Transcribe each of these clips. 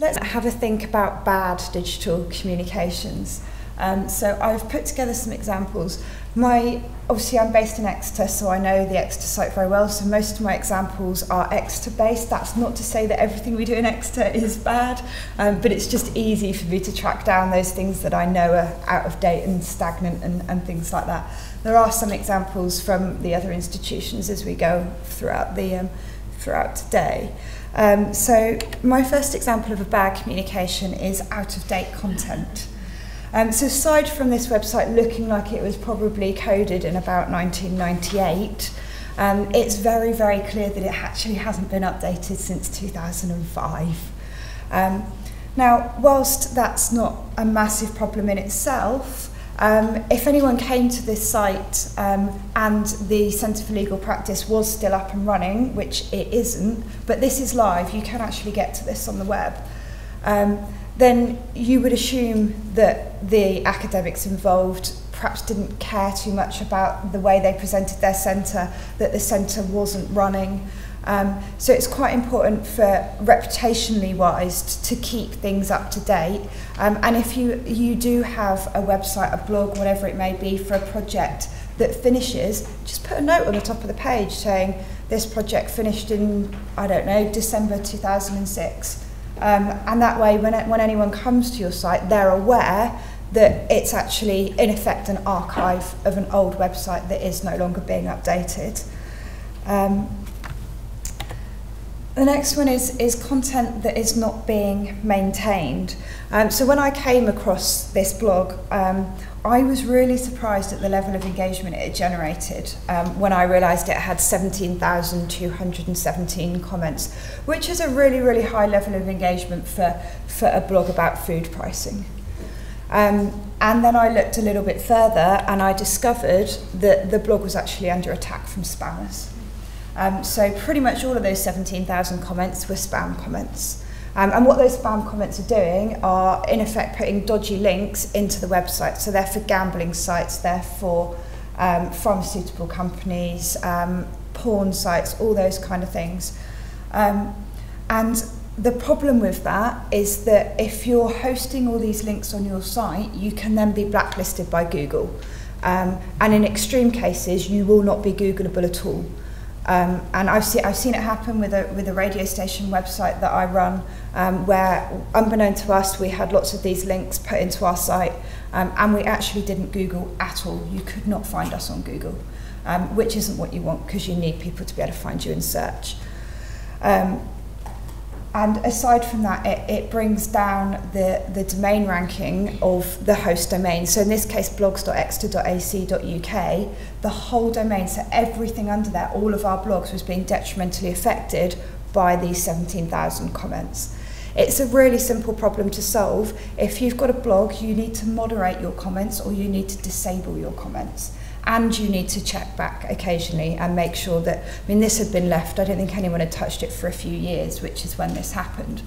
Let's have a think about bad digital communications. So I've put together some examples. Obviously I'm based in Exeter, so I know the Exeter site very well, so most of my examples are Exeter based. That's not to say that everything we do in Exeter is bad, but it's just easy for me to track down those things that I know are out of date and stagnant and things like that. There are some examples from the other institutions as we go throughout today. So my first example of a bad communication is out-of-date content. So aside from this website looking like it was probably coded in about 1998, it's very, very clear that it actually hasn't been updated since 2005. Now, whilst that's not a massive problem in itself, if anyone came to this site and the Centre for Legal Practice was still up and running, which it isn't, but this is live, you can actually get to this on the web, then you would assume that the academics involved perhaps didn't care too much about the way they presented their centre, that the centre wasn't running. So it's quite important for reputationally wise to keep things up to date. And if you do have a website, a blog, whatever it may be, for a project that finishes, just put a note on the top of the page saying this project finished in, I don't know, December 2006. And that way, when anyone comes to your site, they're aware that it's actually, in effect, an archive of an old website that is no longer being updated. The next one is content that is not being maintained. So when I came across this blog, I was really surprised at the level of engagement it had generated when I realised it had 17,217 comments, which is a really, really high level of engagement for a blog about food pricing. And then I looked a little bit further and I discovered that the blog was actually under attack from spammers. So pretty much all of those 17,000 comments were spam comments. And what those spam comments are doing are, in effect, putting dodgy links into the website. So they're for gambling sites, they're for pharmaceutical companies, porn sites, all those kind of things. And the problem with that is that if you're hosting all these links on your site, you can then be blacklisted by Google. And in extreme cases, you will not be Googleable at all. And I've seen it happen with a radio station website that I run, where, unbeknown to us, we had lots of these links put into our site, and we actually didn't Google at all. You could not find us on Google, which isn't what you want, because you need people to be able to find you in search. And aside from that, it brings down the domain ranking of the host domain. So in this case, blogs.exeter.ac.uk, the whole domain, so everything under there, all of our blogs, was being detrimentally affected by these 17,000 comments. It's a really simple problem to solve. If you've got a blog, you need to moderate your comments or you need to disable your comments. And you need to check back occasionally and make sure that, I mean, this had been left, I don't think anyone had touched it for a few years, which is when this happened.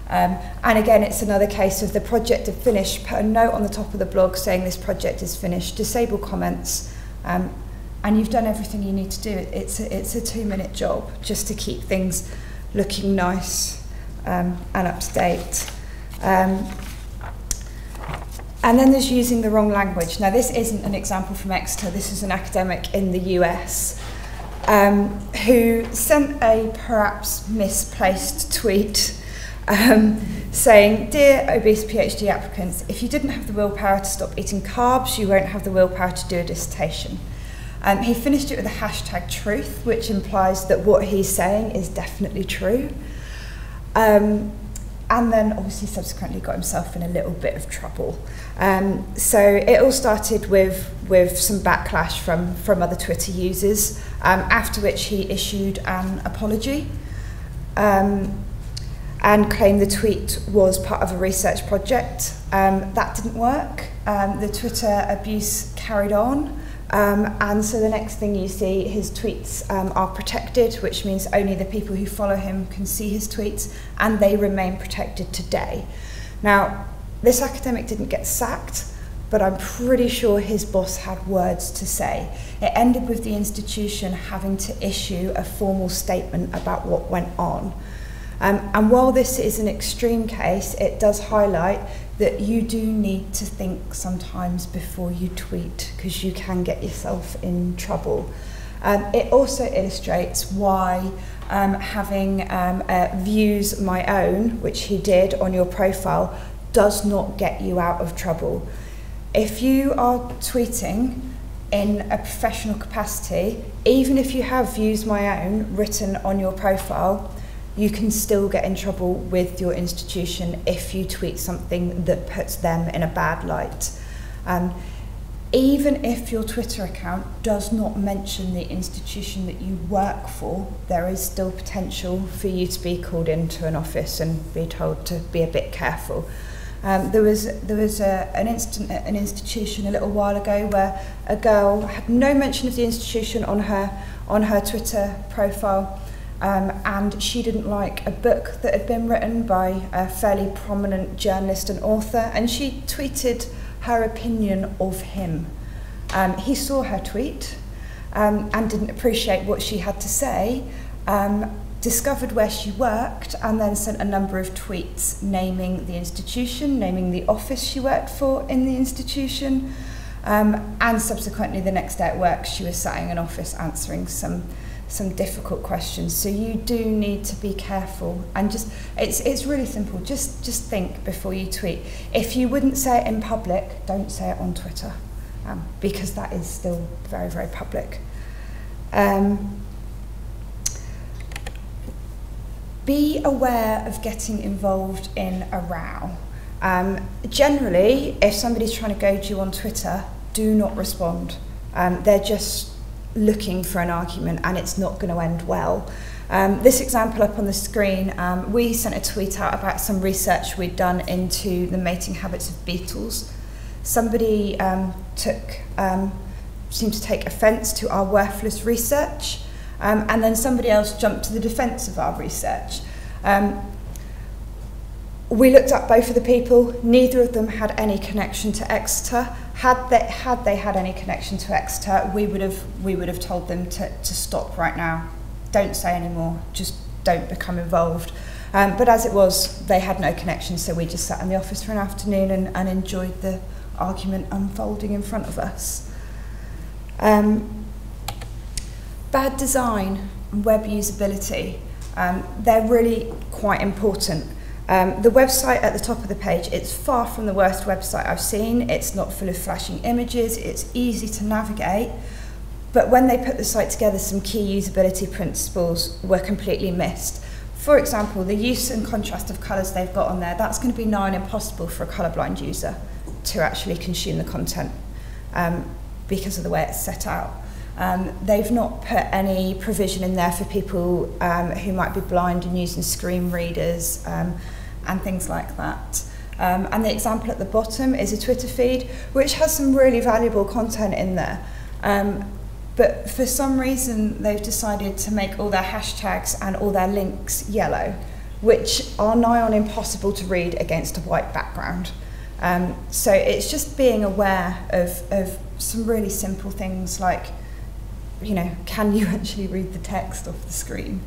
And again, it's another case of the project had finished, put a note on the top of the blog saying this project is finished, disable comments, and you've done everything you need to do. It's a 2-minute job just to keep things looking nice and up to date. And then there's using the wrong language. Now, this isn't an example from Exeter. This is an academic in the US who sent a perhaps misplaced tweet saying, "Dear obese PhD applicants, if you didn't have the willpower to stop eating carbs, you won't have the willpower to do a dissertation." He finished it with a hashtag truth, which implies that what he's saying is definitely true. And then obviously subsequently got himself in a little bit of trouble. So it all started with some backlash from other Twitter users, after which he issued an apology and claimed the tweet was part of a research project. That didn't work. The Twitter abuse carried on. And so the next thing you see, his tweets are protected, which means only the people who follow him can see his tweets, and they remain protected today. Now, this academic didn't get sacked, but I'm pretty sure his boss had words to say. It ended with the institution having to issue a formal statement about what went on. And while this is an extreme case, it does highlight that you do need to think sometimes before you tweet, because you can get yourself in trouble. It also illustrates why having views my own, which he did on your profile, does not get you out of trouble. If you are tweeting in a professional capacity, even if you have views my own written on your profile, you can still get in trouble with your institution if you tweet something that puts them in a bad light. Even if your Twitter account does not mention the institution that you work for, there is still potential for you to be called into an office and be told to be a bit careful. There was an incident at an institution a little while ago where a girl had no mention of the institution on her Twitter profile, and she didn't like a book that had been written by a fairly prominent journalist and author, and she tweeted her opinion of him. He saw her tweet and didn't appreciate what she had to say, discovered where she worked, and then sent a number of tweets naming the institution, naming the office she worked for in the institution, and subsequently the next day at work she was sat in an office answering some difficult questions. So you do need to be careful, and just it's really simple. Just think before you tweet. If you wouldn't say it in public, don't say it on Twitter, because that is still very, very public. Be aware of getting involved in a row. Generally, if somebody's trying to goad you on Twitter, do not respond. They're just looking for an argument, and it's not going to end well. This example up on the screen, we sent a tweet out about some research we'd done into the mating habits of beetles. Somebody seemed to take offence to our worthless research, and then somebody else jumped to the defence of our research. We looked up both of the people. Neither of them had any connection to Exeter. Had they had any connection to Exeter, we would have told them to stop right now. Don't say any more. Just don't become involved. But as it was, they had no connection, so we just sat in the office for an afternoon and enjoyed the argument unfolding in front of us. Bad design and web usability, they're really quite important. The website at the top of the page, it's far from the worst website I've seen. It's not full of flashing images, it's easy to navigate, but when they put the site together, some key usability principles were completely missed. For example, the use and contrast of colours they've got on there, that's going to be nigh on impossible for a colourblind user to actually consume the content because of the way it's set out. They've not put any provision in there for people who might be blind and using screen readers and things like that. And the example at the bottom is a Twitter feed, which has some really valuable content in there. But for some reason, they've decided to make all their hashtags and all their links yellow, which are nigh on impossible to read against a white background. So it's just being aware of some really simple things like, you know, can you actually read the text off the screen?